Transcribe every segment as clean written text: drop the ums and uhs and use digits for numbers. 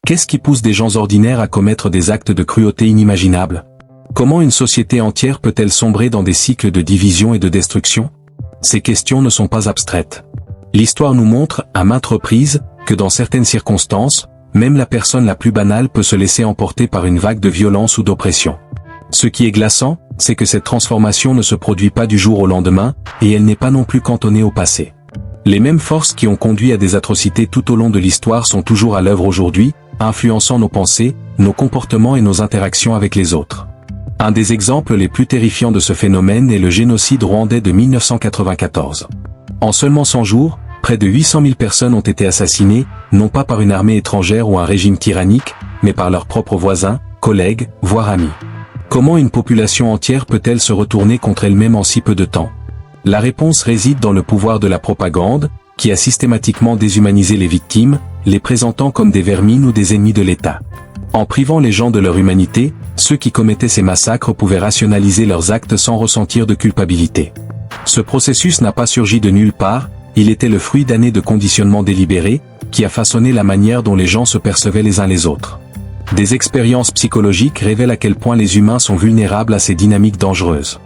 Qu'est-ce qui pousse des gens ordinaires à commettre des actes de cruauté inimaginables? Comment une société entière peut-elle sombrer dans des cycles de division et de destruction? Ces questions ne sont pas abstraites. L'histoire nous montre, à maintes reprises, que dans certaines circonstances, même la personne la plus banale peut se laisser emporter par une vague de violence ou d'oppression. Ce qui est glaçant, c'est que cette transformation ne se produit pas du jour au lendemain, et elle n'est pas non plus cantonnée au passé. Les mêmes forces qui ont conduit à des atrocités tout au long de l'histoire sont toujours à l'œuvre aujourd'hui, influençant nos pensées, nos comportements et nos interactions avec les autres. Un des exemples les plus terrifiants de ce phénomène est le génocide rwandais de 1994. En seulement 100 jours, près de 800 000 personnes ont été assassinées, non pas par une armée étrangère ou un régime tyrannique, mais par leurs propres voisins, collègues, voire amis. Comment une population entière peut-elle se retourner contre elle-même en si peu de temps? La réponse réside dans le pouvoir de la propagande, qui a systématiquement déshumanisé les victimes, les présentant comme des vermines ou des ennemis de l'État. En privant les gens de leur humanité, ceux qui commettaient ces massacres pouvaient rationaliser leurs actes sans ressentir de culpabilité. Ce processus n'a pas surgi de nulle part, il était le fruit d'années de conditionnement délibéré, qui a façonné la manière dont les gens se percevaient les uns les autres. Des expériences psychologiques révèlent à quel point les humains sont vulnérables à ces dynamiques dangereuses.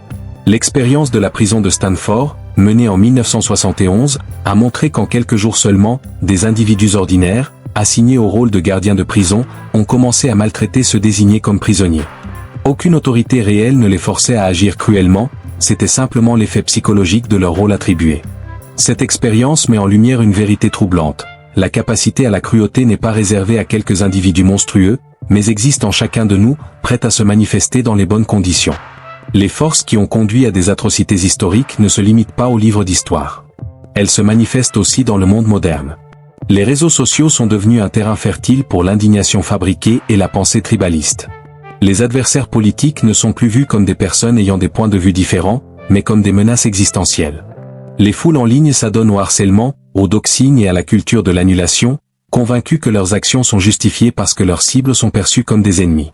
L'expérience de la prison de Stanford, menée en 1971, a montré qu'en quelques jours seulement, des individus ordinaires, assignés au rôle de gardiens de prison, ont commencé à maltraiter ceux désignés comme prisonniers. Aucune autorité réelle ne les forçait à agir cruellement, c'était simplement l'effet psychologique de leur rôle attribué. Cette expérience met en lumière une vérité troublante. La capacité à la cruauté n'est pas réservée à quelques individus monstrueux, mais existe en chacun de nous, prête à se manifester dans les bonnes conditions. Les forces qui ont conduit à des atrocités historiques ne se limitent pas aux livres d'histoire. Elles se manifestent aussi dans le monde moderne. Les réseaux sociaux sont devenus un terrain fertile pour l'indignation fabriquée et la pensée tribaliste. Les adversaires politiques ne sont plus vus comme des personnes ayant des points de vue différents, mais comme des menaces existentielles. Les foules en ligne s'adonnent au harcèlement, au doxing et à la culture de l'annulation, convaincus que leurs actions sont justifiées parce que leurs cibles sont perçues comme des ennemis.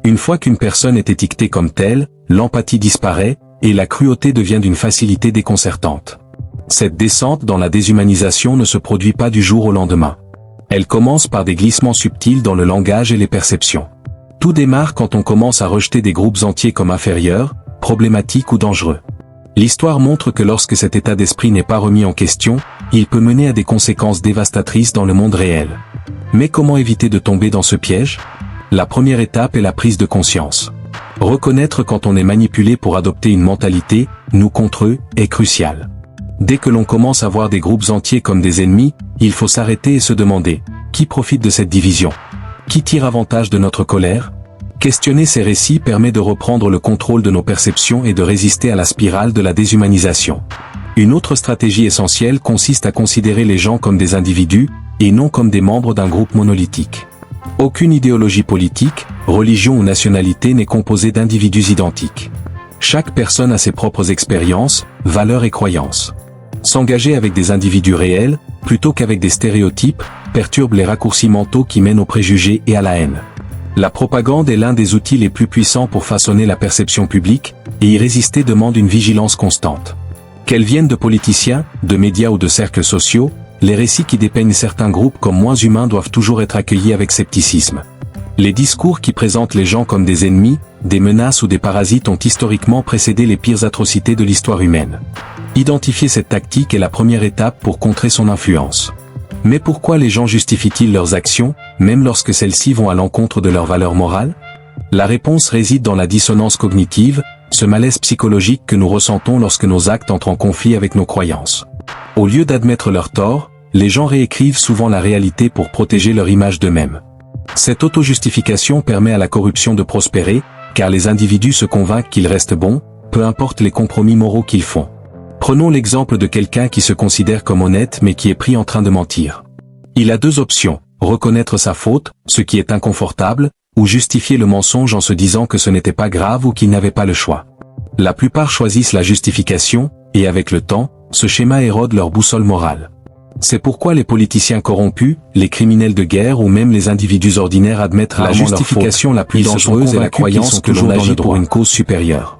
Une fois qu'une personne est étiquetée comme telle, l'empathie disparaît, et la cruauté devient d'une facilité déconcertante. Cette descente dans la déshumanisation ne se produit pas du jour au lendemain. Elle commence par des glissements subtils dans le langage et les perceptions. Tout démarre quand on commence à rejeter des groupes entiers comme inférieurs, problématiques ou dangereux. L'histoire montre que lorsque cet état d'esprit n'est pas remis en question, il peut mener à des conséquences dévastatrices dans le monde réel. Mais comment éviter de tomber dans ce piège? La première étape est la prise de conscience. Reconnaître quand on est manipulé pour adopter une mentalité, nous contre eux, est crucial. Dès que l'on commence à voir des groupes entiers comme des ennemis, il faut s'arrêter et se demander, qui profite de cette division? Qui tire avantage de notre colère? Questionner ces récits permet de reprendre le contrôle de nos perceptions et de résister à la spirale de la déshumanisation. Une autre stratégie essentielle consiste à considérer les gens comme des individus, et non comme des membres d'un groupe monolithique. Aucune idéologie politique, religion ou nationalité n'est composée d'individus identiques. Chaque personne a ses propres expériences, valeurs et croyances. S'engager avec des individus réels, plutôt qu'avec des stéréotypes, perturbe les raccourcis mentaux qui mènent aux préjugés et à la haine. La propagande est l'un des outils les plus puissants pour façonner la perception publique, et y résister demande une vigilance constante. Qu'elles viennent de politiciens, de médias ou de cercles sociaux, les récits qui dépeignent certains groupes comme moins humains doivent toujours être accueillis avec scepticisme. Les discours qui présentent les gens comme des ennemis, des menaces ou des parasites ont historiquement précédé les pires atrocités de l'histoire humaine. Identifier cette tactique est la première étape pour contrer son influence. Mais pourquoi les gens justifient-ils leurs actions, même lorsque celles-ci vont à l'encontre de leurs valeurs morales? La réponse réside dans la dissonance cognitive, ce malaise psychologique que nous ressentons lorsque nos actes entrent en conflit avec nos croyances. Au lieu d'admettre leurs torts, les gens réécrivent souvent la réalité pour protéger leur image d'eux-mêmes. Cette auto-justification permet à la corruption de prospérer, car les individus se convainquent qu'ils restent bons, peu importe les compromis moraux qu'ils font. Prenons l'exemple de quelqu'un qui se considère comme honnête mais qui est pris en train de mentir. Il a deux options, reconnaître sa faute, ce qui est inconfortable, ou justifier le mensonge en se disant que ce n'était pas grave ou qu'il n'avait pas le choix. La plupart choisissent la justification, et avec le temps, ce schéma érode leur boussole morale. C'est pourquoi les politiciens corrompus, les criminels de guerre ou même les individus ordinaires admettent rarement leur faute. La justification la plus dangereuse est la croyance que l'on agit pour une cause supérieure.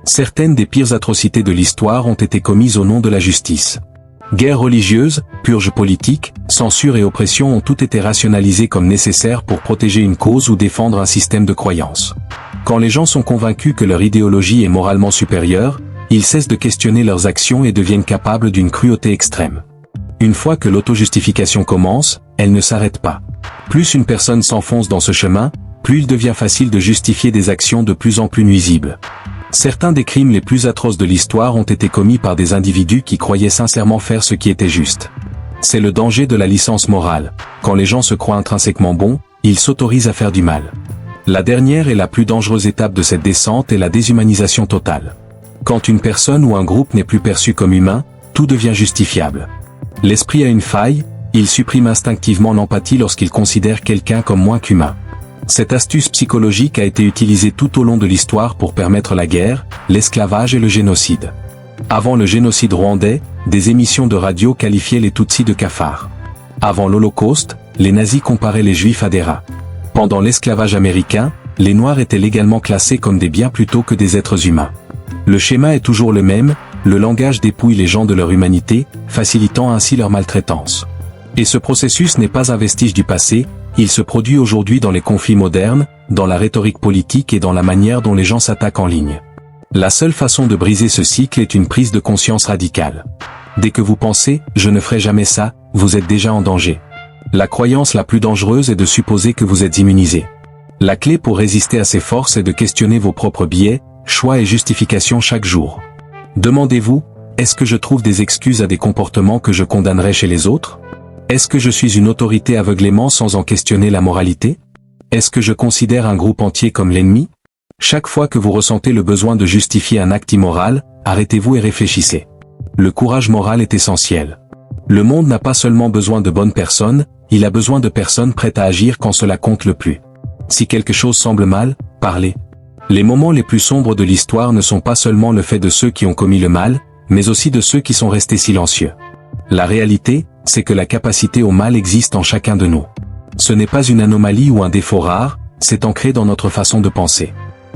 Certaines des pires atrocités de l'histoire ont été commises au nom de la justice. Guerre religieuse, purge politique, censure et oppression ont tout été rationalisés comme nécessaires pour protéger une cause ou défendre un système de croyance. Quand les gens sont convaincus que leur idéologie est moralement supérieure, ils cessent de questionner leurs actions et deviennent capables d'une cruauté extrême. Une fois que l'auto-justification commence, elle ne s'arrête pas. Plus une personne s'enfonce dans ce chemin, plus il devient facile de justifier des actions de plus en plus nuisibles. Certains des crimes les plus atroces de l'histoire ont été commis par des individus qui croyaient sincèrement faire ce qui était juste. C'est le danger de la licence morale. Quand les gens se croient intrinsèquement bons, ils s'autorisent à faire du mal. La dernière et la plus dangereuse étape de cette descente est la déshumanisation totale. Quand une personne ou un groupe n'est plus perçu comme humain, tout devient justifiable. L'esprit a une faille, il supprime instinctivement l'empathie lorsqu'il considère quelqu'un comme moins qu'humain. Cette astuce psychologique a été utilisée tout au long de l'histoire pour permettre la guerre, l'esclavage et le génocide. Avant le génocide rwandais, des émissions de radio qualifiaient les Tutsis de cafards. Avant l'Holocauste, les nazis comparaient les Juifs à des rats. Pendant l'esclavage américain, les Noirs étaient légalement classés comme des biens plutôt que des êtres humains. Le schéma est toujours le même, le langage dépouille les gens de leur humanité, facilitant ainsi leur maltraitance. Et ce processus n'est pas un vestige du passé, il se produit aujourd'hui dans les conflits modernes, dans la rhétorique politique et dans la manière dont les gens s'attaquent en ligne. La seule façon de briser ce cycle est une prise de conscience radicale. Dès que vous pensez « je ne ferai jamais ça », vous êtes déjà en danger. La croyance la plus dangereuse est de supposer que vous êtes immunisé. La clé pour résister à ces forces est de questionner vos propres biais, choix et justifications chaque jour. Demandez-vous, est-ce que je trouve des excuses à des comportements que je condamnerais chez les autres ? Est-ce que je suis une autorité aveuglément sans en questionner la moralité ? Est-ce que je considère un groupe entier comme l'ennemi ? Chaque fois que vous ressentez le besoin de justifier un acte immoral, arrêtez-vous et réfléchissez. Le courage moral est essentiel. Le monde n'a pas seulement besoin de bonnes personnes, il a besoin de personnes prêtes à agir quand cela compte le plus. Si quelque chose semble mal, parlez. Les moments les plus sombres de l'histoire ne sont pas seulement le fait de ceux qui ont commis le mal, mais aussi de ceux qui sont restés silencieux. La réalité, c'est que la capacité au mal existe en chacun de nous. Ce n'est pas une anomalie ou un défaut rare, c'est ancré dans notre façon de penser.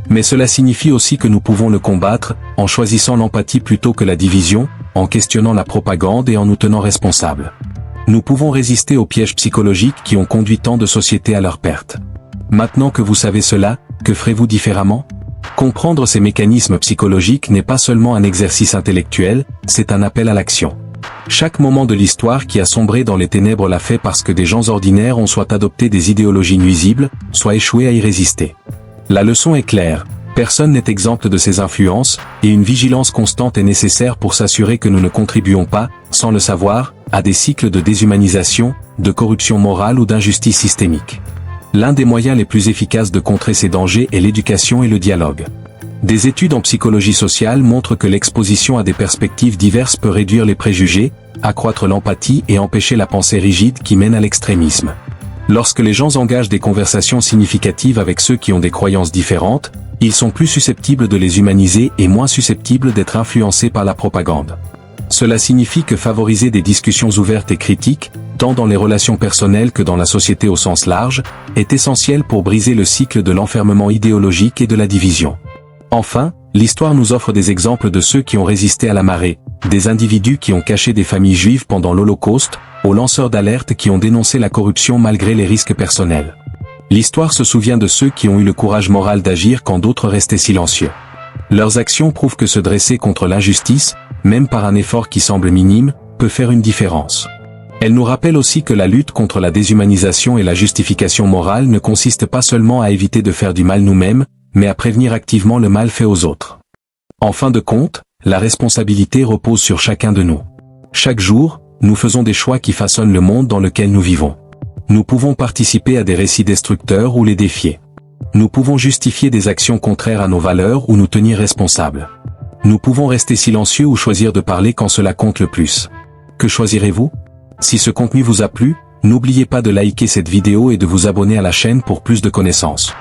Mais cela signifie aussi que nous pouvons le combattre, en choisissant l'empathie plutôt que la division, en questionnant la propagande et en nous tenant responsables. Nous pouvons résister aux pièges psychologiques qui ont conduit tant de sociétés à leur perte. Maintenant que vous savez cela, que ferez-vous différemment ? Comprendre ces mécanismes psychologiques n'est pas seulement un exercice intellectuel, c'est un appel à l'action. Chaque moment de l'histoire qui a sombré dans les ténèbres l'a fait parce que des gens ordinaires ont soit adopté des idéologies nuisibles, soit échoué à y résister. La leçon est claire, personne n'est exempt de ces influences, et une vigilance constante est nécessaire pour s'assurer que nous ne contribuons pas, sans le savoir, à des cycles de déshumanisation, de corruption morale ou d'injustice systémique. L'un des moyens les plus efficaces de contrer ces dangers est l'éducation et le dialogue. Des études en psychologie sociale montrent que l'exposition à des perspectives diverses peut réduire les préjugés, accroître l'empathie et empêcher la pensée rigide qui mène à l'extrémisme. Lorsque les gens engagent des conversations significatives avec ceux qui ont des croyances différentes, ils sont plus susceptibles de les humaniser et moins susceptibles d'être influencés par la propagande. Cela signifie que favoriser des discussions ouvertes et critiques, tant dans les relations personnelles que dans la société au sens large, est essentiel pour briser le cycle de l'enfermement idéologique et de la division. Enfin, l'histoire nous offre des exemples de ceux qui ont résisté à la marée, des individus qui ont caché des familles juives pendant l'Holocauste, aux lanceurs d'alerte qui ont dénoncé la corruption malgré les risques personnels. L'histoire se souvient de ceux qui ont eu le courage moral d'agir quand d'autres restaient silencieux. Leurs actions prouvent que se dresser contre l'injustice, même par un effort qui semble minime, peut faire une différence. Elle nous rappelle aussi que la lutte contre la déshumanisation et la justification morale ne consiste pas seulement à éviter de faire du mal nous-mêmes, mais à prévenir activement le mal fait aux autres. En fin de compte, la responsabilité repose sur chacun de nous. Chaque jour, nous faisons des choix qui façonnent le monde dans lequel nous vivons. Nous pouvons participer à des récits destructeurs ou les défier. Nous pouvons justifier des actions contraires à nos valeurs ou nous tenir responsables. Nous pouvons rester silencieux ou choisir de parler quand cela compte le plus. Que choisirez-vous ? Si ce contenu vous a plu, n'oubliez pas de liker cette vidéo et de vous abonner à la chaîne pour plus de connaissances.